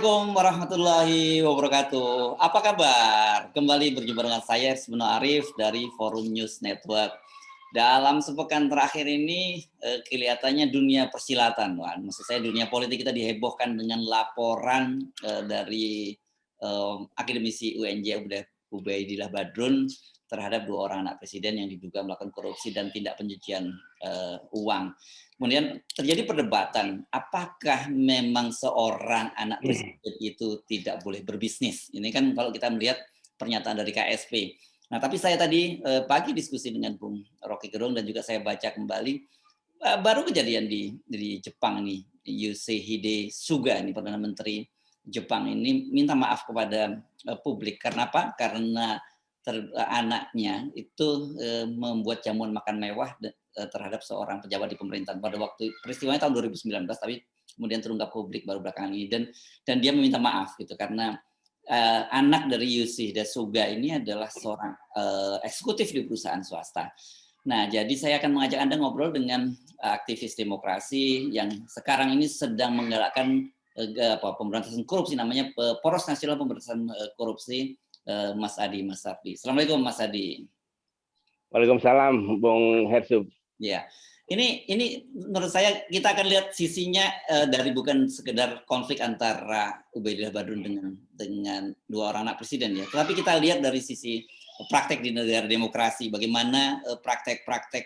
Assalamualaikum warahmatullahi wabarakatuh. Apa kabar? Kembali berjumpa dengan saya Semono Arif dari Forum News Network. Dalam sepekan terakhir ini kelihatannya dunia persilatan, maksud saya dunia politik kita dihebohkan dengan laporan dari akademisi UNJ Ubaidillah Badrun terhadap 2 orang anak presiden yang diduga melakukan korupsi dan tindak pencucian uang. Kemudian terjadi perdebatan, apakah memang seorang anak presiden itu tidak boleh berbisnis? Ini kan kalau kita melihat pernyataan dari KSP. Nah, tapi saya tadi pagi diskusi dengan Bung Rocky Gerung dan juga saya baca kembali, baru kejadian di Jepang nih, Yoshihide Suga ini Perdana Menteri Jepang ini minta maaf kepada publik. Karena apa? Karena anaknya itu membuat jamuan makan mewah terhadap seorang pejabat di pemerintahan pada waktu peristiwanya tahun 2019, tapi kemudian terungkap publik baru belakangan ini dan dia meminta maaf gitu karena anak dari Yoshihide Suga ini adalah seorang eksekutif di perusahaan swasta. Nah, jadi saya akan mengajak Anda ngobrol dengan aktivis demokrasi yang sekarang ini sedang menggalakkan pemberantasan korupsi, namanya Poros Nasional Pemberantasan Korupsi, Mas Adi Mas Sardi. Assalamualaikum Mas Adi. Waalaikumsalam Bung Hersub. Ya, ini menurut saya kita akan lihat sisinya dari bukan sekedar konflik antara Ubaidillah Badrun dengan 2 orang anak presiden ya, tetapi kita lihat dari sisi praktek di negara demokrasi, bagaimana praktek-praktek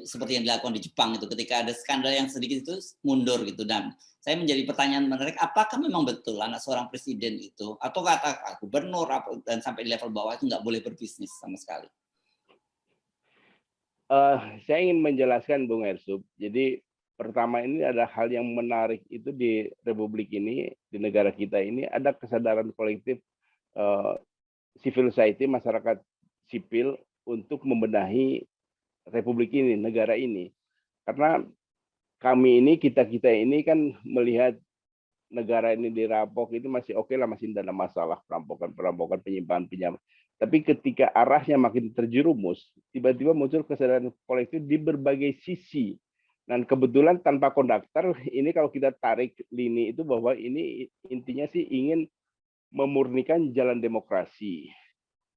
seperti yang dilakukan di Jepang itu ketika ada skandal yang sedikit itu mundur gitu. Dan saya menjadi pertanyaan menarik, apakah memang betul anak seorang presiden itu atau kata gubernur dan sampai di level bawah itu nggak boleh berbisnis sama sekali? Saya ingin menjelaskan Bung Hersub. Jadi pertama ini ada hal yang menarik itu di Republik ini, di negara kita ini ada kesadaran kolektif civil society, masyarakat sipil untuk membenahi Republik ini, negara ini. Karena kami ini, kita ini kan melihat negara ini dirampok itu masih oke lah, masih tidak ada masalah perampokan, penyimpangan. Tapi ketika arahnya makin terjerumus, tiba-tiba muncul kesadaran kolektif di berbagai sisi. Dan kebetulan tanpa konduktor, ini kalau kita tarik lini itu bahwa ini intinya sih ingin memurnikan jalan demokrasi.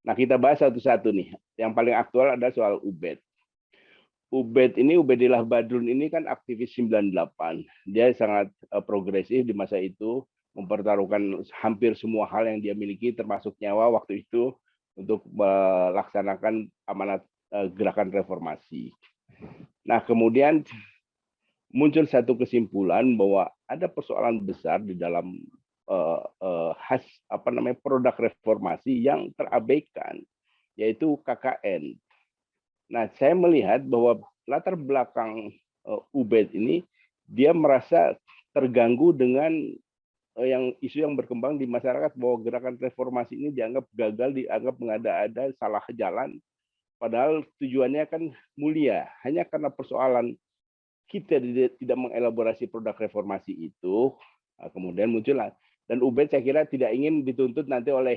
Nah, kita bahas satu-satu nih. Yang paling aktual adalah soal Ubed. Ubaidillah Badrun ini kan aktivis 98. Dia sangat progresif di masa itu, mempertaruhkan hampir semua hal yang dia miliki, termasuk nyawa waktu itu, untuk melaksanakan amanat gerakan reformasi. Nah, kemudian muncul satu kesimpulan bahwa ada persoalan besar di dalam produk reformasi yang terabaikan, yaitu KKN. Nah, saya melihat bahwa latar belakang Ubed ini, dia merasa terganggu dengan isu yang berkembang di masyarakat bahwa gerakan reformasi ini dianggap gagal, dianggap mengada-ada, salah jalan, padahal tujuannya kan mulia. Hanya karena persoalan kita tidak mengelaborasi produk reformasi itu, kemudian muncullah. Dan Ubed saya kira tidak ingin dituntut nanti oleh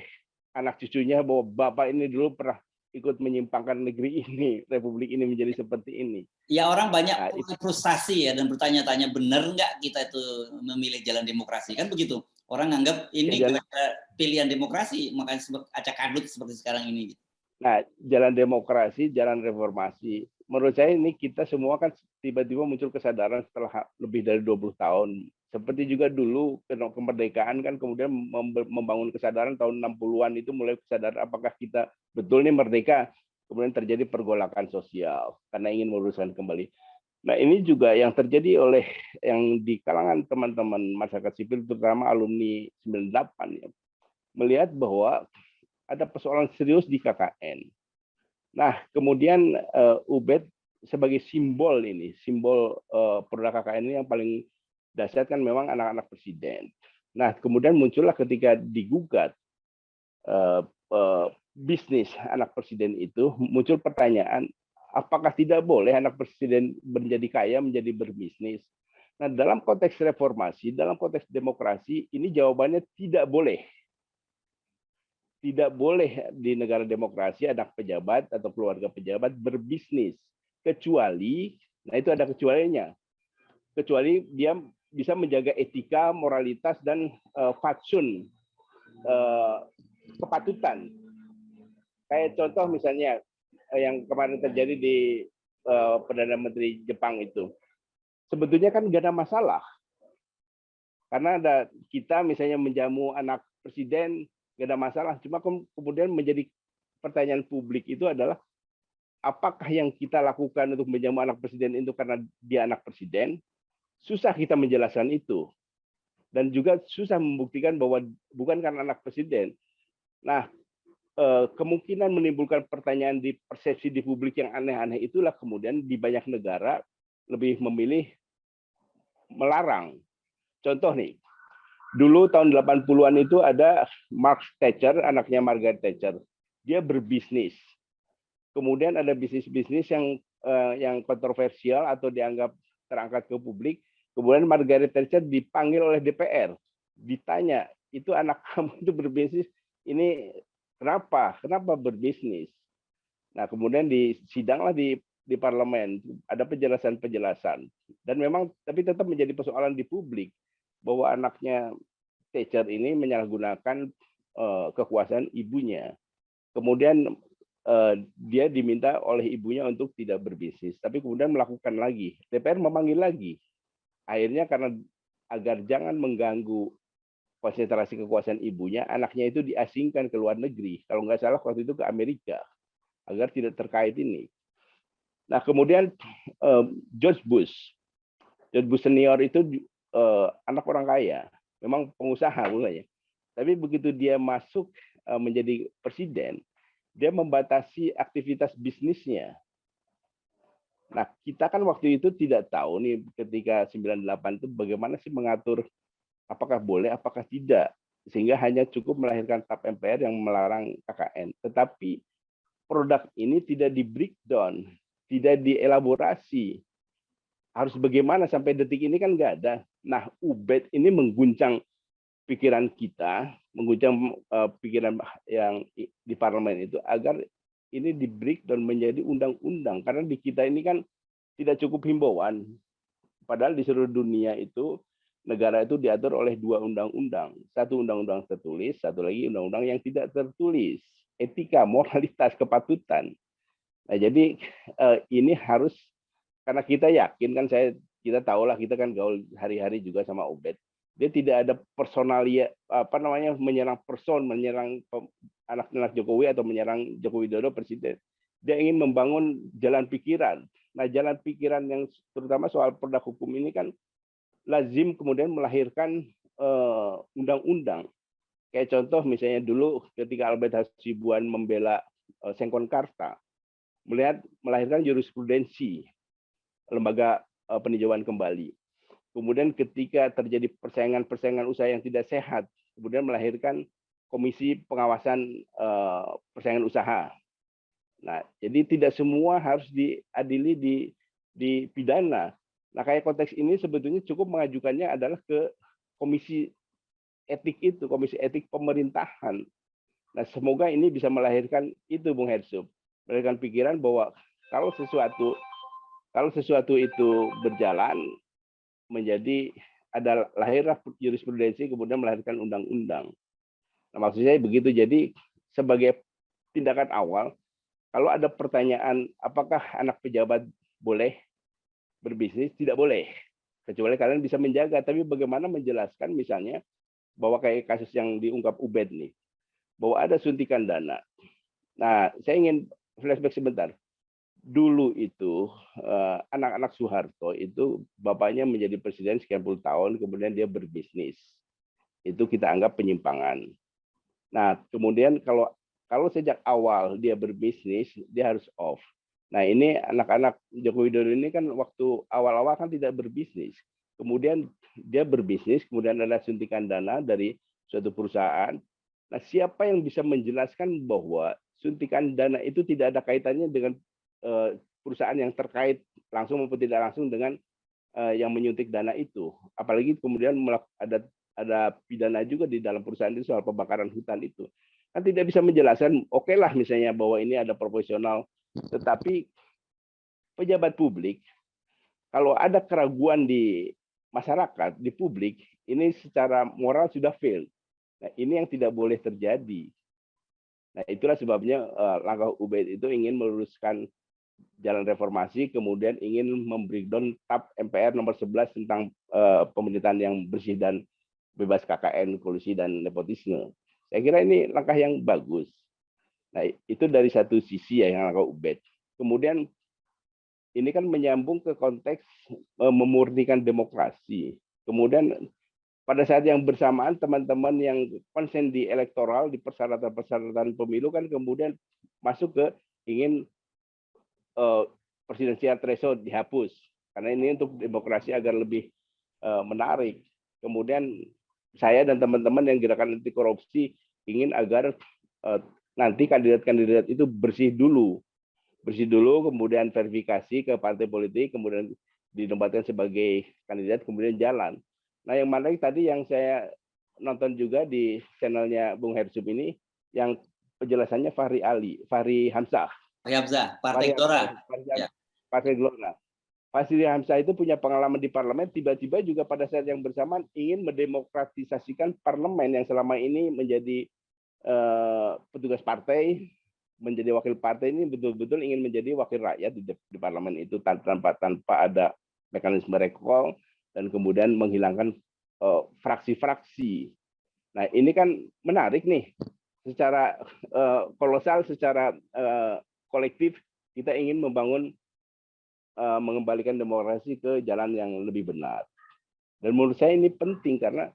anak cucunya bahwa Bapak ini dulu pernah ikut menyimpangkan negeri ini, Republik ini menjadi seperti ini. Ya, orang banyak frustasi ya dan bertanya-tanya, benar nggak kita itu memilih jalan demokrasi, kan begitu. Orang anggap ini pilihan demokrasi, makanya acak adut seperti sekarang ini. Nah, jalan demokrasi, jalan reformasi. Menurut saya ini kita semua kan tiba-tiba muncul kesadaran setelah lebih dari 20 tahun. Seperti juga dulu kemerdekaan kan kemudian membangun kesadaran tahun 60-an itu mulai kesadaran apakah kita betul nih merdeka. Kemudian terjadi pergolakan sosial karena ingin meluruskan kembali. Nah, ini juga yang terjadi oleh yang di kalangan teman-teman masyarakat sipil terutama alumni 98 ya. Melihat bahwa ada persoalan serius di KKN. Nah, kemudian Ubed sebagai simbol produk KKN ini yang paling dasar kan memang anak-anak presiden. Nah, kemudian muncullah ketika digugat bisnis anak presiden itu, muncul pertanyaan, apakah tidak boleh anak presiden menjadi kaya, menjadi berbisnis? Nah, dalam konteks reformasi, dalam konteks demokrasi, ini jawabannya tidak boleh. Tidak boleh di negara demokrasi anak pejabat atau keluarga pejabat berbisnis. Kecuali, nah itu ada kecualinya. Kecuali dia bisa menjaga etika, moralitas, dan fatsun, kepatutan. Kayak contoh misalnya yang kemarin terjadi di Perdana Menteri Jepang itu. Sebetulnya kan nggak ada masalah. Karena ada kita misalnya menjamu anak presiden, nggak ada masalah. Cuma kemudian menjadi pertanyaan publik itu adalah, apakah yang kita lakukan untuk menjamu anak presiden itu karena dia anak presiden? Susah kita menjelaskan itu. Dan juga susah membuktikan bahwa bukan karena anak presiden. Nah, kemungkinan menimbulkan pertanyaan di persepsi di publik yang aneh-aneh itulah kemudian di banyak negara lebih memilih melarang. Contoh nih, dulu tahun 80-an itu ada Mark Thatcher, anaknya Margaret Thatcher. Dia berbisnis. Kemudian ada bisnis-bisnis yang kontroversial atau dianggap terangkat ke publik. Kemudian Margaret Thatcher dipanggil oleh DPR. Ditanya, itu anak kamu itu berbisnis, ini kenapa berbisnis? Nah, kemudian disidanglah di parlemen, ada penjelasan-penjelasan. Dan memang tapi tetap menjadi persoalan di publik bahwa anaknya Thatcher ini menyalahgunakan kekuasaan ibunya. Kemudian dia diminta oleh ibunya untuk tidak berbisnis, tapi kemudian melakukan lagi. DPR memanggil lagi. Akhirnya karena agar jangan mengganggu konsentrasi kekuasaan ibunya, anaknya itu diasingkan ke luar negeri. Kalau nggak salah waktu itu ke Amerika, agar tidak terkait ini. Nah, kemudian George Bush senior itu anak orang kaya, memang pengusaha mulanya. Tapi begitu dia masuk menjadi presiden, dia membatasi aktivitas bisnisnya. Nah, kita kan waktu itu tidak tahu nih ketika 98 itu bagaimana sih mengatur apakah boleh, apakah tidak. Sehingga hanya cukup melahirkan TAP MPR yang melarang KKN. Tetapi produk ini tidak di-breakdown, tidak dielaborasi. Harus bagaimana sampai detik ini kan nggak ada. Nah, UBED ini mengguncang pikiran kita, mengguncang pikiran yang di parlemen itu agar ini di-breakdown menjadi undang-undang. Karena di kita ini kan tidak cukup himbauan. Padahal di seluruh dunia itu negara itu diatur oleh 2 undang-undang. Satu undang-undang tertulis, satu lagi undang-undang yang tidak tertulis. Etika, moralitas, kepatutan. Nah, jadi ini harus, karena kita yakin kan kita tahulah, kita kan gaul hari-hari juga sama Ubed. Dia tidak ada personalia menyerang menyerang anak-anak Jokowi atau menyerang Joko Widodo presiden. Dia ingin membangun jalan pikiran. Nah, jalan pikiran yang terutama soal produk hukum ini kan lazim kemudian melahirkan undang-undang. Kayak contoh misalnya dulu ketika Albert Hasibuan membela Sengkon Karta, melahirkan jurisprudensi lembaga peninjauan kembali. Kemudian ketika terjadi persaingan usaha yang tidak sehat, kemudian melahirkan komisi pengawasan persaingan usaha. Nah, jadi tidak semua harus diadili di pidana. Nah, kayak konteks ini sebetulnya cukup mengajukannya adalah ke komisi etik itu, komisi etik pemerintahan. Nah, semoga ini bisa melahirkan itu, Bung Hersub, melahirkan pikiran bahwa kalau sesuatu itu berjalan menjadi ada lahirlah jurisprudensi kemudian melahirkan undang-undang. Nah, maksud saya begitu. Jadi sebagai tindakan awal, kalau ada pertanyaan apakah anak pejabat boleh berbisnis, tidak boleh. Kecuali kalian bisa menjaga. Tapi bagaimana menjelaskan misalnya bahwa kayak kasus yang diungkap Ubed nih, bahwa ada suntikan dana. Nah, saya ingin flashback sebentar. Dulu itu anak-anak Soeharto itu bapaknya menjadi presiden sekian puluh tahun, kemudian dia berbisnis. Itu kita anggap penyimpangan. Nah, kemudian kalau sejak awal dia berbisnis, dia harus off. Nah, ini anak-anak Joko Widodo ini kan waktu awal-awal kan tidak berbisnis. Kemudian dia berbisnis, kemudian ada suntikan dana dari suatu perusahaan. Nah, siapa yang bisa menjelaskan bahwa suntikan dana itu tidak ada kaitannya dengan perusahaan yang terkait langsung maupun tidak langsung dengan yang menyuntik dana itu. Apalagi kemudian ada pidana juga di dalam perusahaan itu soal pembakaran hutan itu. Kan tidak bisa menjelaskan, oke lah misalnya bahwa ini ada proporsional, tetapi pejabat publik, kalau ada keraguan di masyarakat, di publik, ini secara moral sudah fail. Nah, ini yang tidak boleh terjadi. Nah, itulah sebabnya langkah UBID itu ingin meluruskan jalan reformasi, kemudian ingin membreakdown TAP MPR nomor 11 tentang pemerintahan yang bersih dan bebas KKN, kolusi, dan nepotisme. Saya kira ini langkah yang bagus. Nah, itu dari satu sisi ya yang langkah UBID. Kemudian ini kan menyambung ke konteks memurnikan demokrasi. Kemudian pada saat yang bersamaan teman-teman yang konsen di elektoral, di persyaratan-persyaratan pemilu kan kemudian masuk ke ingin presidensial threshold dihapus karena ini untuk demokrasi agar lebih menarik. Kemudian saya dan teman-teman yang gerakan anti korupsi ingin agar nanti kandidat-kandidat itu bersih dulu, kemudian verifikasi ke partai politik, kemudian ditempatkan sebagai kandidat, kemudian jalan. Nah, yang menarik tadi yang saya nonton juga di channelnya Bung Hersub ini, yang penjelasannya Fahri Hamzah. Partai Gelora. Partai Gelora. Fahri Hamzah itu punya pengalaman di parlemen, tiba-tiba juga pada saat yang bersamaan ingin mendemokratisasikan parlemen yang selama ini menjadi petugas partai, menjadi wakil partai, ini betul-betul ingin menjadi wakil rakyat di parlemen itu tanpa ada mekanisme recall dan kemudian menghilangkan fraksi-fraksi. Nah, ini kan menarik nih, secara kolosal, secara kolektif kita ingin membangun mengembalikan demokrasi ke jalan yang lebih benar. Dan menurut saya ini penting karena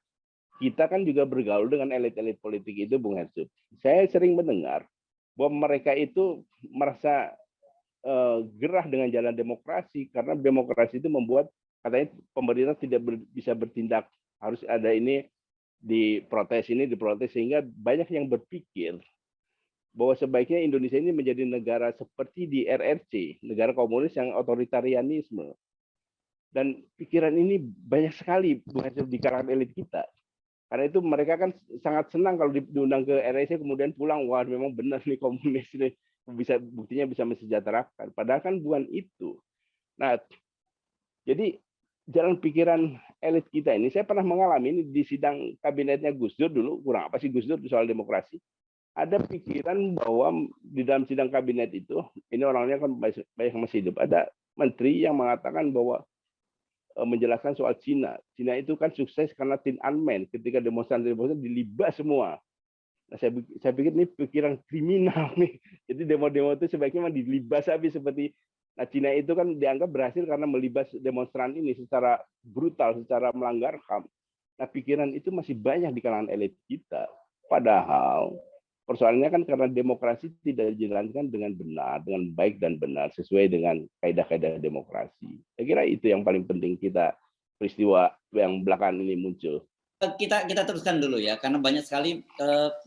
kita kan juga bergaul dengan elit-elit politik itu, Bung Hersub. Saya sering mendengar bahwa mereka itu merasa gerah dengan jalan demokrasi karena demokrasi itu membuat katanya pemerintah tidak bisa bertindak, harus ada ini diprotes sehingga banyak yang berpikir bahwa sebaiknya Indonesia ini menjadi negara seperti di RRC, negara komunis yang otoritarianisme. Dan pikiran ini banyak sekali di kalangan elit kita. Karena itu mereka kan sangat senang kalau diundang ke RRC kemudian pulang, wah memang benar nih komunis nih, buktinya bisa mensejahterakan. Padahal kan bukan itu. Nah, jadi jalan pikiran elit kita ini, saya pernah mengalami ini di sidang kabinetnya Gus Dur dulu, kurang apa sih Gus Dur soal demokrasi. Ada pikiran bahwa di dalam sidang kabinet itu, ini orangnya kan banyak masih hidup, ada menteri yang mengatakan bahwa menjelaskan soal Cina. Cina itu kan sukses karena Tiananmen, ketika demonstran dilibas semua. Nah, saya pikir ini pikiran kriminal nih. Jadi demo-demo itu sebaiknya dilibas habis seperti. Nah, Cina itu kan dianggap berhasil karena melibas demonstran ini secara brutal, secara melanggar HAM. Nah, pikiran itu masih banyak di kalangan elit kita. Padahal persoalannya kan karena demokrasi tidak dijalankan dengan benar, dengan baik dan benar, sesuai dengan kaidah-kaidah demokrasi. Saya kira itu yang paling penting kita peristiwa yang belakangan ini muncul. Kita teruskan dulu ya, karena banyak sekali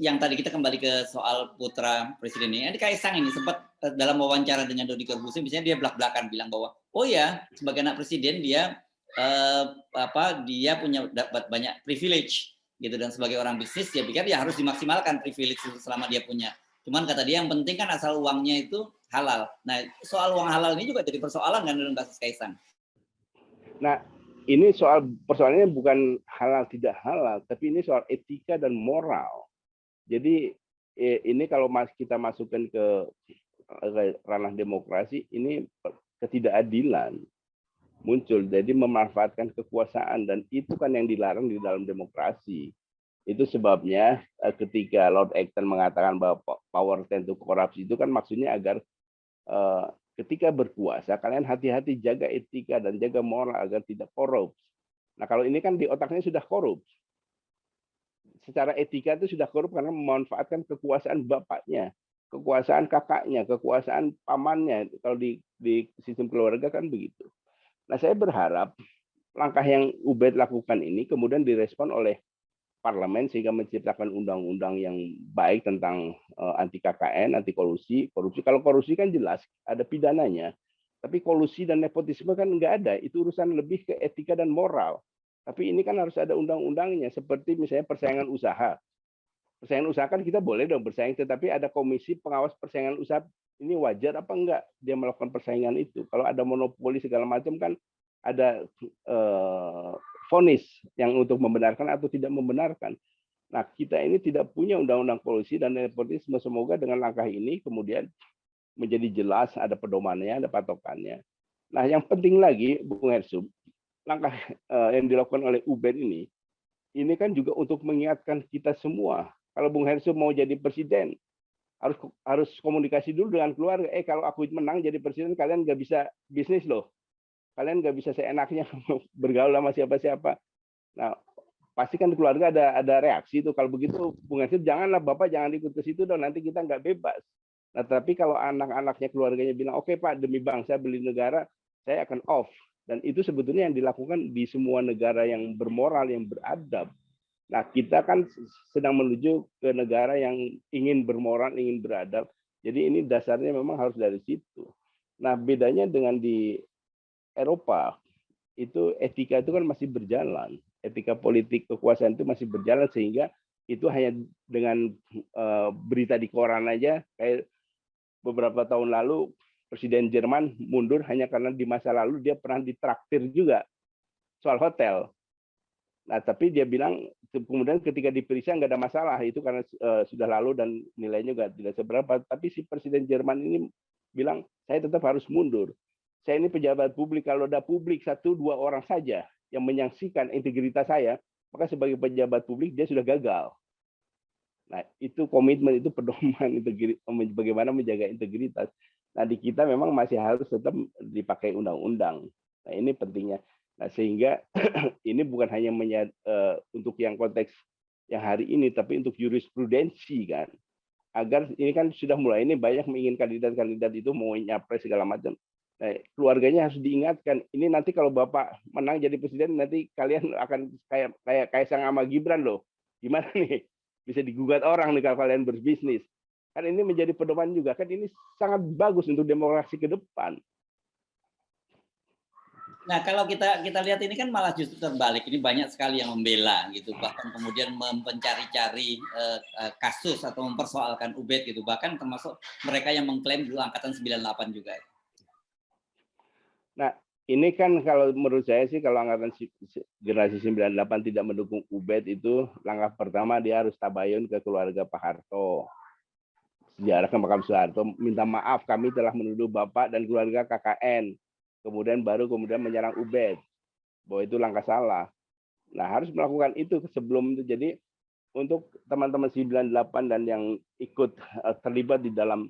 yang tadi kita kembali ke soal putra presiden ini. Ini Kaisang ini sempat dalam wawancara dengan Dodi Corbuzier, misalnya dia belak-belakan bilang bahwa, oh ya, sebagai anak presiden dia dia punya dapat banyak privilege gitu, dan sebagai orang bisnis dia pikir dia harus dimaksimalkan privilege itu selama dia punya. Cuman kata dia yang penting kan asal uangnya itu halal. Nah, soal uang halal ini juga jadi persoalan kan dalam kasus Kaisang. Nah, ini persoalannya bukan halal tidak halal, tapi ini soal etika dan moral. Jadi ini kalau kita masukkan ke ranah demokrasi, ini ketidakadilan muncul. Jadi memanfaatkan kekuasaan, dan itu kan yang dilarang di dalam demokrasi. Itu sebabnya ketika Lord Acton mengatakan bahwa power tend to corrupt, itu kan maksudnya agar ketika berkuasa kalian hati-hati jaga etika dan jaga moral agar tidak korup. Nah, kalau ini kan di otaknya sudah korup. Secara etika itu sudah korup karena memanfaatkan kekuasaan bapaknya, kekuasaan kakaknya, kekuasaan pamannya. Kalau di sistem keluarga kan begitu. Nah, saya berharap langkah yang UBID lakukan ini kemudian direspon oleh parlemen sehingga menciptakan undang-undang yang baik tentang anti KKN, anti korupsi. Kalau korupsi kan jelas ada pidananya, tapi kolusi dan nepotisme kan nggak ada. Itu urusan lebih ke etika dan moral. Tapi ini kan harus ada undang-undangnya, seperti misalnya persaingan usaha. Persaingan usaha kan kita boleh dong bersaing, tetapi ada komisi pengawas persaingan usaha. Ini wajar apa enggak dia melakukan persaingan itu? Kalau ada monopoli segala macam kan ada vonis yang untuk membenarkan atau tidak membenarkan. Nah, kita ini tidak punya undang-undang polisi dan nepotisme. Semoga dengan langkah ini kemudian menjadi jelas, ada pedomannya, ada patokannya. Nah, yang penting lagi, Bung Hersub, langkah yang dilakukan oleh Ubed ini kan juga untuk mengingatkan kita semua. Kalau Bung Hersub mau jadi presiden, harus komunikasi dulu dengan keluarga. Kalau aku menang jadi presiden, kalian nggak bisa bisnis loh. Kalian nggak bisa seenaknya bergaul sama siapa-siapa. Nah, pasti kan keluarga ada reaksi tuh. Kalau begitu, Bung Hersub, janganlah Bapak jangan ikut ke situ dong, nanti kita nggak bebas. Nah, tapi kalau anak-anaknya keluarganya bilang, oke Pak, demi bangsa, beli negara, saya akan off. Dan itu sebetulnya yang dilakukan di semua negara yang bermoral, yang beradab. Nah, kita kan sedang menuju ke negara yang ingin bermoral, ingin beradab. Jadi ini dasarnya memang harus dari situ. Nah, bedanya dengan di Eropa, itu etika itu kan masih berjalan. Etika politik kekuasaan itu masih berjalan, sehingga itu hanya dengan berita di koran aja. Kayak beberapa tahun lalu, Presiden Jerman mundur hanya karena di masa lalu dia pernah ditraktir juga soal hotel. Nah, tapi dia bilang kemudian ketika diperiksa nggak ada masalah, itu karena sudah lalu dan nilainya juga tidak seberapa. Tapi si Presiden Jerman ini bilang, saya tetap harus mundur. Saya ini pejabat publik, kalau ada publik 1-2 orang saja yang menyaksikan integritas saya, maka sebagai pejabat publik dia sudah gagal. Nah, itu komitmen, itu pedoman bagaimana menjaga integritas. Nah, di kita memang masih harus tetap dipakai undang-undang. Nah, ini pentingnya. Nah, sehingga ini bukan hanya untuk yang konteks yang hari ini, tapi untuk jurisprudensi kan. Agar ini kan sudah mulai ini banyak menginginkan kandidat-kandidat itu mau nyapres segala macam. Nah, keluarganya harus diingatkan. Ini nanti kalau Bapak menang jadi presiden, nanti kalian akan kayak Kaisang sama Gibran loh. Gimana nih? Bisa digugat orang nih kalau kalian berbisnis. Kan ini menjadi pedoman juga. Kan ini sangat bagus untuk demokrasi ke depan. Nah, kalau kita lihat ini kan malah justru terbalik. Ini banyak sekali yang membela gitu, bahkan kemudian mencari-cari kasus atau mempersoalkan Ubed gitu. Bahkan termasuk mereka yang mengklaim dulu angkatan 98 juga. Nah, ini kan kalau menurut saya sih, kalau angkatan generasi 98 tidak mendukung Ubed, itu langkah pertama dia harus tabayun ke keluarga Pak Harto. Sejarah ke makam Soeharto, minta maaf kami telah menuduh Bapak dan keluarga KKN. Kemudian menyerang Ubed, bahwa itu langkah salah. Nah, harus melakukan itu sebelum itu. Jadi untuk teman-teman 98 dan yang ikut terlibat di dalam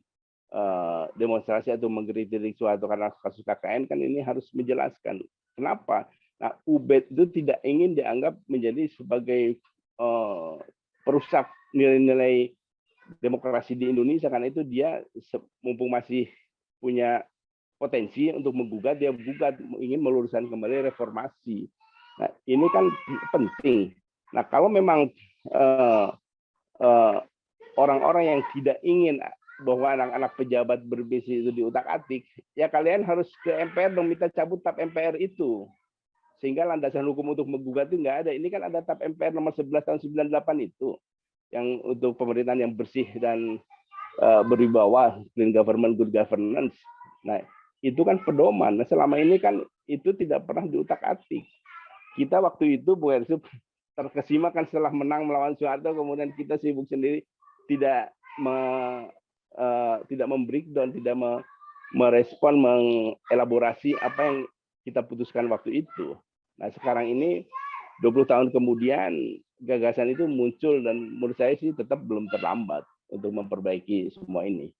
demonstrasi atau mengkritik Soeharto karena kasus KKN, kan ini harus menjelaskan kenapa. Nah, Ubed itu tidak ingin dianggap menjadi sebagai perusak nilai-nilai demokrasi di Indonesia, karena itu dia mumpung masih punya potensi untuk menggugat, dia gugat, ingin meluruskan kembali reformasi. Nah, ini kan penting. Nah, kalau memang orang-orang yang tidak ingin bahwa anak-anak pejabat berbisnis itu diutak-atik, ya kalian harus ke MPR dong, minta cabut TAP MPR itu. Sehingga landasan hukum untuk menggugat itu nggak ada. Ini kan ada TAP MPR nomor 11 tahun 98 itu, yang untuk pemerintahan yang bersih dan berwibawa, clean government, good governance. Nah, itu kan pedoman. Nah, selama ini kan itu tidak pernah diutak-atik. Kita waktu itu, Bu Hersub, terkesima kan setelah menang melawan Soeharto, kemudian kita sibuk sendiri, tidak membreakdown, tidak merespon, mengelaborasi apa yang kita putuskan waktu itu. Nah, sekarang ini 20 tahun kemudian gagasan itu muncul, dan menurut saya sih tetap belum terlambat untuk memperbaiki semua ini.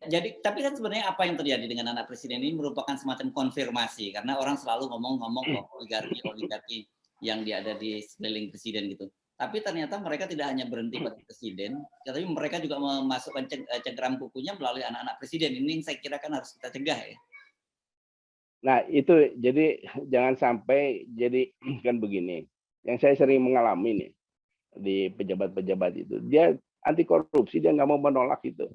Jadi, tapi kan sebenarnya apa yang terjadi dengan anak presiden ini merupakan semacam konfirmasi, karena orang selalu ngomong-ngomong oligarki yang ada di sekeliling presiden gitu. Tapi ternyata mereka tidak hanya berhenti pada presiden, tapi mereka juga memasukkan cengkeram kukunya melalui anak-anak presiden. Ini yang saya kira kan harus kita cegah ya. Nah, itu jadi jangan sampai jadi kan begini. Yang saya sering mengalami nih di pejabat-pejabat itu, dia anti korupsi, dia nggak mau menolak itu.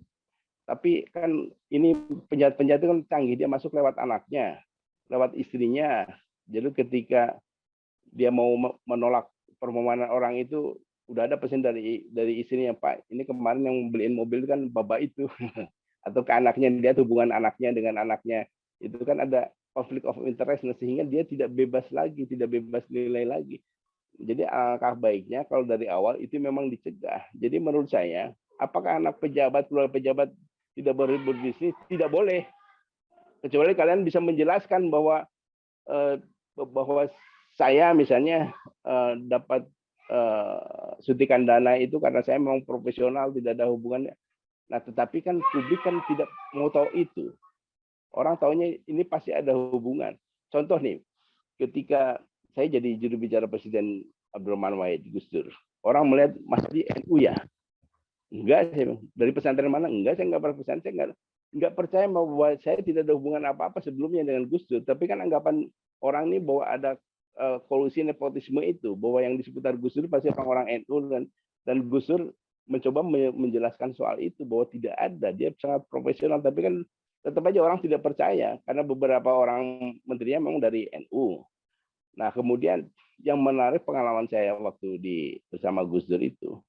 Tapi kan ini penjahat-penjahat itu kan canggih, dia masuk lewat anaknya, lewat istrinya. Jadi ketika dia mau menolak permohonan orang itu, udah ada pesan dari istrinya, Pak, ini kemarin yang beliin mobil kan bapak itu, atau ke anaknya, dia hubungan anaknya dengan anaknya itu kan ada konflik of interest, sehingga dia tidak bebas lagi, tidak bebas nilai lagi. Jadi alangkah baiknya kalau dari awal itu memang dicegah. Jadi menurut saya, apakah anak pejabat, keluarga pejabat tidak boleh berbisnis? Tidak boleh. Kecuali kalian bisa menjelaskan bahwa saya misalnya dapat suntikan dana itu karena saya memang profesional, tidak ada hubungannya. Nah, tetapi kan publik kan tidak mau tahu itu. Orang taunya ini pasti ada hubungan. Contoh nih, ketika saya jadi juru bicara Presiden Abdurrahman Wahid Gus Dur, orang melihat Mas di NU ya? Enggak, saya dari pesantren mana? Enggak, saya enggak pernah pesantren, saya enggak percaya bahwa saya tidak ada hubungan apa-apa sebelumnya dengan Gus Dur. Tapi kan anggapan orang ini bahwa ada kolusi nepotisme itu, bahwa yang di seputar Gus Dur pasti orang-orang NU, dan Gus Dur mencoba menjelaskan soal itu bahwa tidak ada, dia sangat profesional, tapi kan tetap aja orang tidak percaya karena beberapa orang menterinya memang dari NU. Nah, kemudian yang menarik pengalaman saya waktu bersama Gus Dur itu,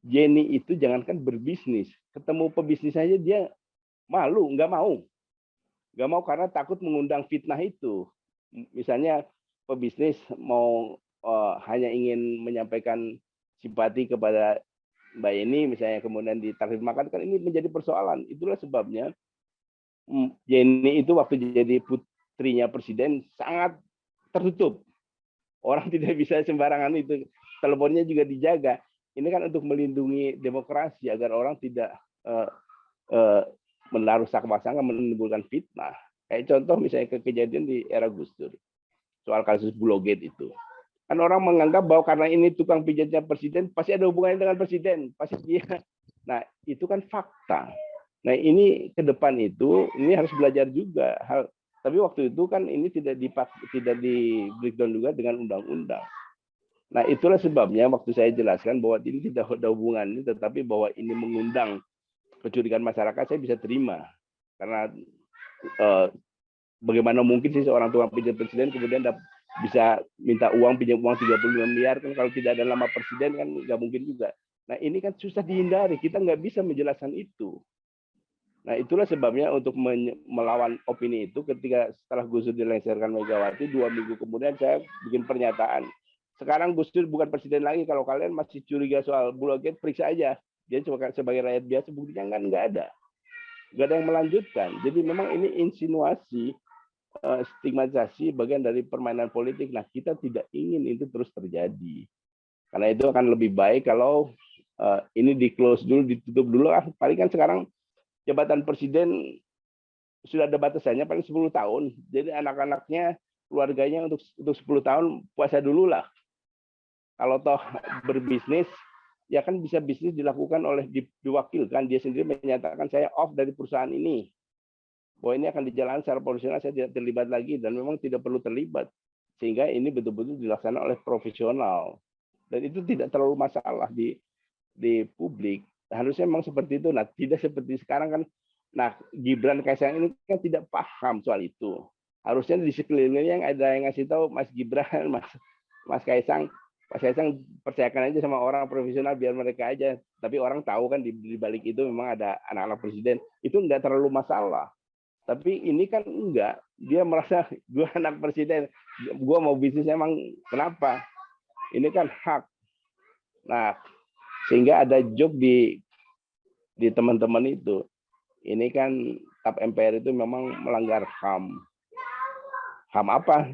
Jenny itu jangankan berbisnis, ketemu pebisnis aja dia malu, nggak mau karena takut mengundang fitnah itu. Misalnya pebisnis mau hanya ingin menyampaikan simpati kepada Mbak Yeni misalnya, kemudian diterjemahkan, kan ini menjadi persoalan. Itulah sebabnya Jenny itu waktu jadi putrinya presiden sangat tertutup. Orang tidak bisa sembarangan itu. Teleponnya juga dijaga. Ini kan untuk melindungi demokrasi agar orang tidak menaruh sangka-sangka, menimbulkan fitnah. Kayak contoh misalnya kejadian di era Gus Dur soal kasus Bulogate itu. Kan orang menganggap bahwa karena ini tukang pijatnya presiden, pasti ada hubungannya dengan presiden, pasti dia. Nah, itu kan fakta. Nah, ini ke depan itu ini harus belajar juga. Tapi waktu itu kan ini tidak di breakdown juga dengan undang-undang. Nah, itulah sebabnya waktu saya jelaskan bahwa ini tidak ada hubungannya, tetapi bahwa ini mengundang kecurigaan masyarakat, saya bisa terima. Karena bagaimana mungkin sih seorang tukang pijat presiden kemudian bisa minta uang, pinjam uang 35 miliar, kan kalau tidak ada nama presiden kan nggak mungkin juga. Nah, ini kan susah dihindari, kita nggak bisa menjelaskan itu. Nah, itulah sebabnya untuk melawan opini itu, ketika setelah Gus Dur dilengsarkan Megawati, 2 minggu kemudian saya bikin pernyataan. Sekarang Gus Dur bukan presiden lagi, kalau kalian masih curiga soal Bulogate, periksa aja. Dia cuma sebagai rakyat biasa, buktinya kan nggak ada. Nggak ada yang melanjutkan. Jadi memang ini insinuasi, stigmatisasi bagian dari permainan politik. Nah, kita tidak ingin itu terus terjadi. Karena itu akan lebih baik kalau ini di-close dulu, ditutup dulu. Paling kan sekarang jabatan presiden sudah ada batasannya paling 10 tahun. Jadi anak-anaknya, keluarganya untuk 10 tahun puasa dulu lah. Kalau toh berbisnis, ya kan bisa bisnis dilakukan oleh diwakilkan. Dia sendiri menyatakan saya off dari perusahaan ini. Bahwa ini akan dijalankan secara profesional, saya tidak terlibat lagi. Dan memang tidak perlu terlibat. Sehingga ini betul-betul dilaksanakan oleh profesional. Dan itu tidak terlalu masalah di publik. Harusnya memang seperti itu. Nah, tidak seperti sekarang kan. Nah, Gibran Kaisang ini kan tidak paham soal itu. Harusnya di sekelilingnya yang ada yang ngasih tahu, Mas Gibran, Mas Kaisang percayakan aja sama orang profesional biar mereka aja. Tapi orang tahu kan di balik itu memang ada anak-anak presiden. Itu enggak terlalu masalah. Tapi ini kan enggak. Dia merasa gue anak presiden, gue mau bisnis emang kenapa? Ini kan hak. Nah, sehingga ada joke di teman-teman itu. Ini kan tap MPR itu memang melanggar HAM. HAM apa?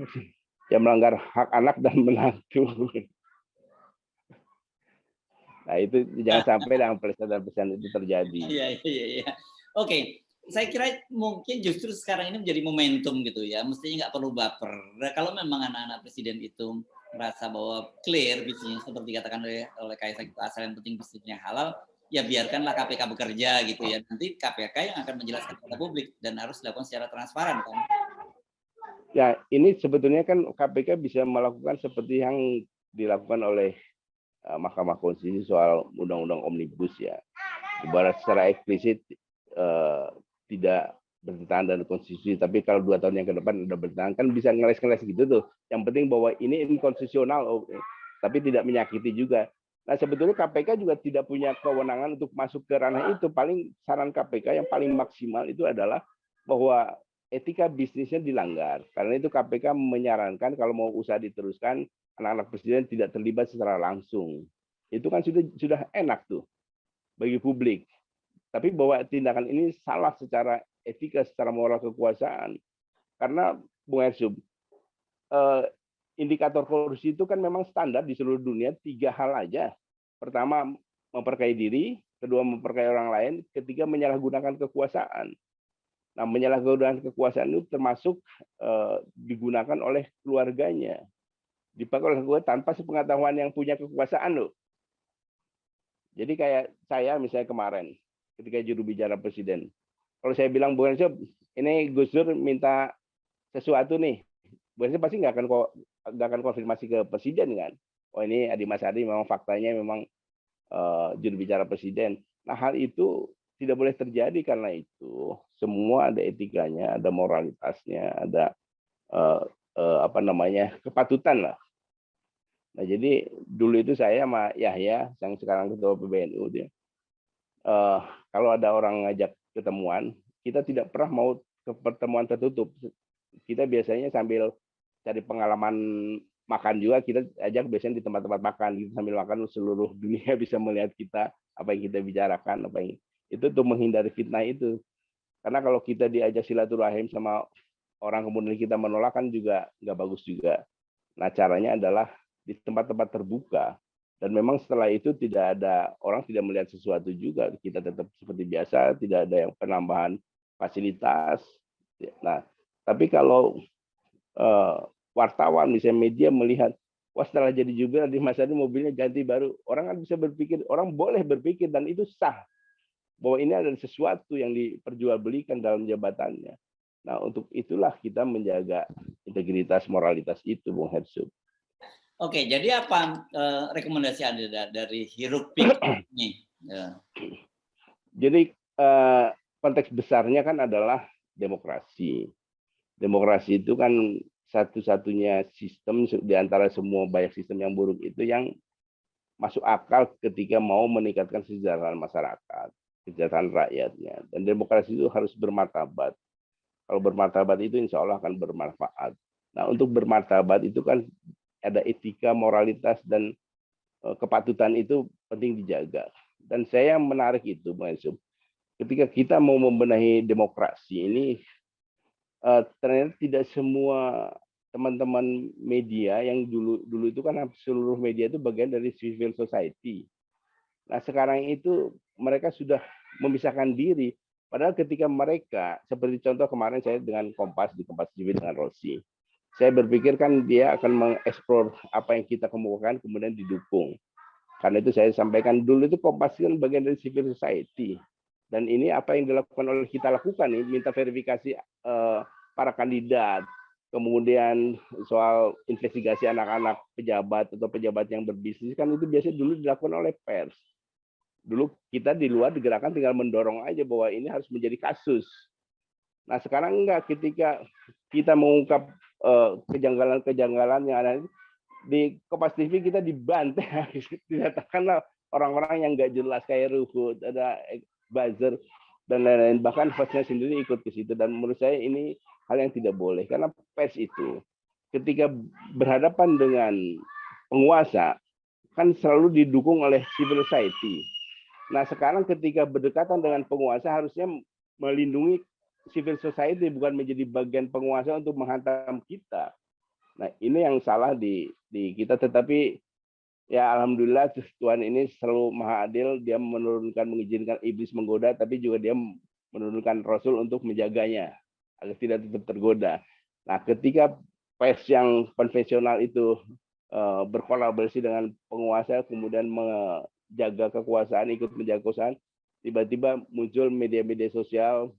Ya melanggar hak anak dan menantu. Nah, itu jangan sampai yang pesan itu terjadi. Iya. Oke, saya kira mungkin justru sekarang ini menjadi momentum gitu ya. Mestinya nggak perlu baper. Nah, kalau memang anak-anak presiden itu merasa bahwa clear bisnisnya seperti dikatakan oleh Kaisang itu asal yang penting bisnisnya halal, ya biarkanlah KPK bekerja gitu ya. Nanti KPK yang akan menjelaskan kepada publik dan harus dilakukan secara transparan kan. Ya, ini sebetulnya kan KPK bisa melakukan seperti yang dilakukan oleh Mahkamah Konstitusi soal undang-undang omnibus ya. Ibarat secara eksplisit tidak bertentangan dengan konstitusi, tapi kalau 2 tahun yang ke depan udah bertentangan, kan bisa ngeles-ngeles gitu tuh. Yang penting bahwa ini inkonstitusional, tapi tidak menyakiti juga. Nah, sebetulnya KPK juga tidak punya kewenangan untuk masuk ke ranah itu. Paling saran KPK yang paling maksimal itu adalah bahwa etika bisnisnya dilanggar. Karena itu KPK menyarankan kalau mau usaha diteruskan, anak-anak presiden tidak terlibat secara langsung. Itu kan sudah enak tuh bagi publik. Tapi bahwa tindakan ini salah secara etika, secara moral kekuasaan. Karena Bung Hersub, indikator korupsi itu kan memang standar di seluruh dunia 3 hal aja. Pertama, memperkaya diri, kedua memperkaya orang lain, ketiga menyalahgunakan kekuasaan. Nah, menyalahgunakan kekuasaan itu termasuk digunakan oleh keluarganya, dipakai oleh keluarga tanpa sepengetahuan yang punya kekuasaan loh. Jadi kayak saya misalnya kemarin ketika juru bicara presiden, kalau saya bilang Bu Hensop, ini Gus Dur minta sesuatu nih, Bu Hensop pasti nggak akan konfirmasi ke presiden kan? Oh ini Adi Mas Adi memang faktanya memang juru bicara presiden. Nah hal itu tidak boleh terjadi karena itu semua ada etikanya, ada moralitasnya, ada kepatutan lah. Nah jadi dulu itu saya sama Yahya yang sekarang ketua PBNU dia kalau ada orang ngajak ketemuan, kita tidak pernah mau ke pertemuan tertutup. Kita biasanya sambil cari pengalaman makan juga, kita ajak biasanya di tempat-tempat makan. Kita sambil makan seluruh dunia bisa melihat kita, apa yang kita bicarakan, itu untuk menghindari fitnah itu. Karena kalau kita diajak silaturahim sama orang kemudian kita menolak kan juga nggak bagus juga. Nah caranya adalah di tempat-tempat terbuka. Dan memang setelah itu tidak ada orang tidak melihat sesuatu juga, kita tetap seperti biasa, tidak ada yang penambahan fasilitas. Nah, tapi kalau wartawan misalnya media melihat, wah setelah jadi jubir di masa ini mobilnya ganti baru, orang kan bisa berpikir, orang boleh berpikir dan itu sah bahwa ini adalah sesuatu yang diperjualbelikan dalam jabatannya. Nah, untuk itulah kita menjaga integritas moralitas itu, Bung Hersub. Oke, jadi apa rekomendasi Anda dari hiruk pikuk ini? Ya. Jadi konteks besarnya kan adalah demokrasi. Demokrasi itu kan satu-satunya sistem di antara semua banyak sistem yang buruk itu yang masuk akal ketika mau meningkatkan kesejahteraan masyarakat, kesejahteraan rakyatnya. Dan demokrasi itu harus bermartabat. Kalau bermartabat itu insya Allah akan bermanfaat. Nah, untuk bermartabat itu kan ada etika, moralitas, dan kepatutan itu penting dijaga. Dan saya menarik itu, Bang Yusuf. Ketika kita mau membenahi demokrasi ini, ternyata tidak semua teman-teman media yang dulu itu kan seluruh media itu bagian dari civil society. Nah sekarang itu mereka sudah memisahkan diri. Padahal ketika mereka, seperti contoh kemarin saya dengan Kompas, di Kompas TV dengan Rosi, saya berpikir kan dia akan mengeksplor apa yang kita kemukakan kemudian didukung. Karena itu saya sampaikan dulu itu Kompas kan bagian dari civil society. Dan ini apa yang dilakukan oleh kita lakukan nih, minta verifikasi para kandidat, kemudian soal investigasi anak-anak pejabat atau pejabat yang berbisnis kan itu biasanya dulu dilakukan oleh pers. Dulu kita di luar digerakkan tinggal mendorong aja bahwa ini harus menjadi kasus. Nah sekarang enggak, ketika kita mengungkap kejanggalan-kejanggalan yang ada di Kompas TV kita dibantai, dikatakanlah orang-orang yang nggak jelas kayak Ruhut, ada buzzer dan lain-lain, bahkan hostnya sendiri ikut ke situ. Dan menurut saya ini hal yang tidak boleh karena pers itu ketika berhadapan dengan penguasa kan selalu didukung oleh civil society. Nah sekarang ketika berdekatan dengan penguasa harusnya melindungi civil society, bukan menjadi bagian penguasa untuk menghantam kita. Nah ini yang salah di kita, tetapi ya alhamdulillah Tuhan ini selalu maha adil, dia mengizinkan iblis menggoda, tapi juga dia menurunkan Rasul untuk menjaganya agar tidak tetap tergoda. Nah ketika pers yang konvensional itu berkolaborasi dengan penguasa kemudian menjaga kekuasaan, ikut menjaga kekuasaan, tiba-tiba muncul media-media sosial,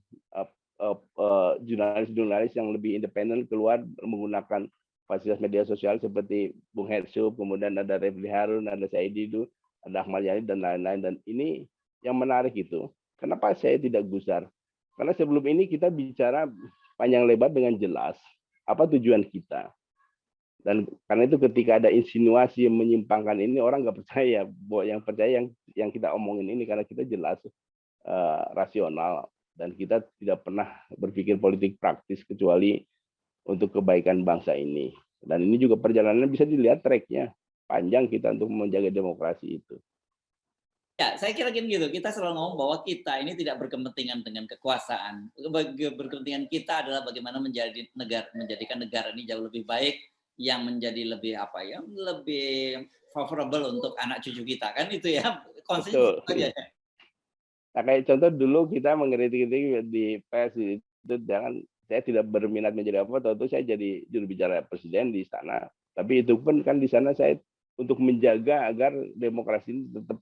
jurnalis-jurnalis yang lebih independen keluar menggunakan fasilitas media sosial seperti Bung Hersub, kemudian ada Refli Harun, ada Saidi itu, ada Ahmad Yani dan lain-lain. Dan ini yang menarik itu. Kenapa saya tidak gusar? Karena sebelum ini kita bicara panjang lebar dengan jelas apa tujuan kita. Dan karena itu ketika ada insinuasi yang menyimpangkan ini, orang nggak percaya. Bahwa yang percaya yang kita omongin ini karena kita jelas rasional. dan kita tidak pernah berpikir politik praktis kecuali untuk kebaikan bangsa ini. Dan ini juga perjalanannya bisa dilihat tracknya panjang kita untuk menjaga demokrasi itu. Ya, saya kira gini gitu, kita selalu ngomong bahwa kita ini tidak berkepentingan dengan kekuasaan. Berkepentingan kita adalah bagaimana menjadikan negara ini jauh lebih baik, yang menjadi lebih apa ya, lebih favorable untuk anak cucu kita, kan itu ya, konsisten Betul. aja ya. Nah, kayak contoh dulu kita mengkritik di pers itu, jangan, saya tidak berminat menjadi apa, tentu saya jadi juru bicara presiden di istana. Tapi itu pun kan di sana saya untuk menjaga agar demokrasi ini tetap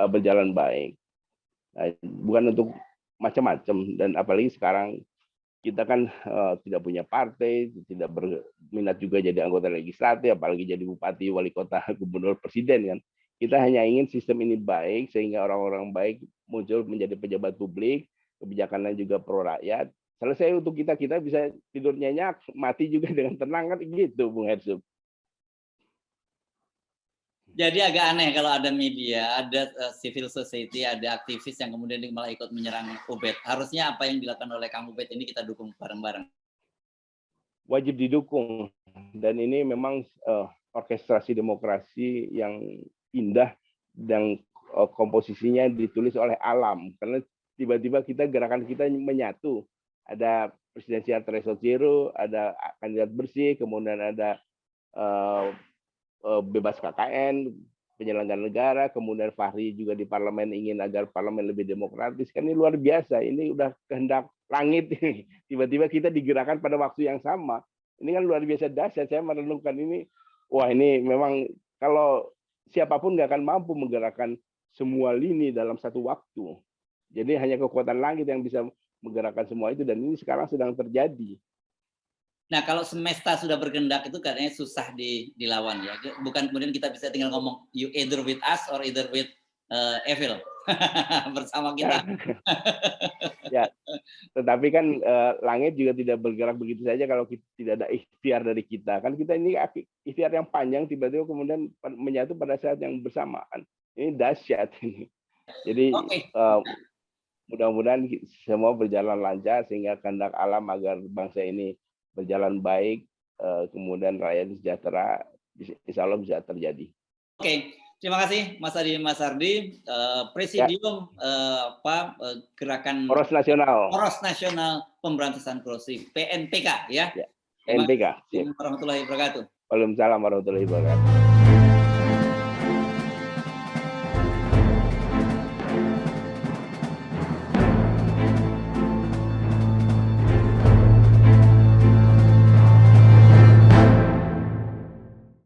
berjalan baik. Nah, bukan untuk macam-macam, dan apalagi sekarang kita kan tidak punya partai, tidak berminat juga jadi anggota legislatif, apalagi jadi bupati, wali kota, gubernur, presiden kan. Kita hanya ingin sistem ini baik sehingga orang-orang baik muncul menjadi pejabat publik, kebijakannya juga pro rakyat. Selesai untuk kita bisa tidur nyenyak, mati juga dengan tenang, kan gitu, Bung Hersub. Jadi agak aneh kalau ada media, ada civil society, ada aktivis yang kemudian malah ikut menyerang Ubed. Harusnya apa yang dilakukan oleh Kang Ubed ini kita dukung bareng-bareng. Wajib didukung, dan ini memang orkestrasi demokrasi yang indah dan komposisinya ditulis oleh alam, karena tiba-tiba gerakan kita menyatu. Ada presidensial threshold zero, ada kandidat bersih, kemudian ada bebas KKN, penyelenggara negara, kemudian Fahri juga di parlemen ingin agar parlemen lebih demokratis. Kan ini luar biasa, ini udah kehendak langit ini. Tiba-tiba kita digerakkan pada waktu yang sama. Ini kan luar biasa dahsyat. Saya merenungkan ini, wah ini memang kalau siapapun nggak akan mampu menggerakkan semua lini dalam satu waktu. Jadi hanya kekuatan langit yang bisa menggerakkan semua itu, dan ini sekarang sedang terjadi. Nah, kalau semesta sudah berkehendak itu katanya susah dilawan ya. Bukan kemudian kita bisa tinggal ngomong you either with us or either with evil bersama kita. Ya, tetapi kan langit juga tidak bergerak begitu saja kalau tidak ada ikhtiar dari kita. Kan kita ini ikhtiar yang panjang tiba-tiba kemudian menyatu pada saat yang bersamaan. Ini dahsyat ini. Jadi mudah-mudahan semua berjalan lancar sehingga kehendak alam agar bangsa ini berjalan baik, kemudian rakyat sejahtera, insya Allah bisa terjadi. Oke, terima kasih Mas Adi Mas Ardi, Presidium Gerakan Poros Nasional Pemberantasan Korupsi (PNPK) ya. PNPK. Assalamualaikum warahmatullahi wabarakatuh. Waalaikumsalam warahmatullahi wabarakatuh.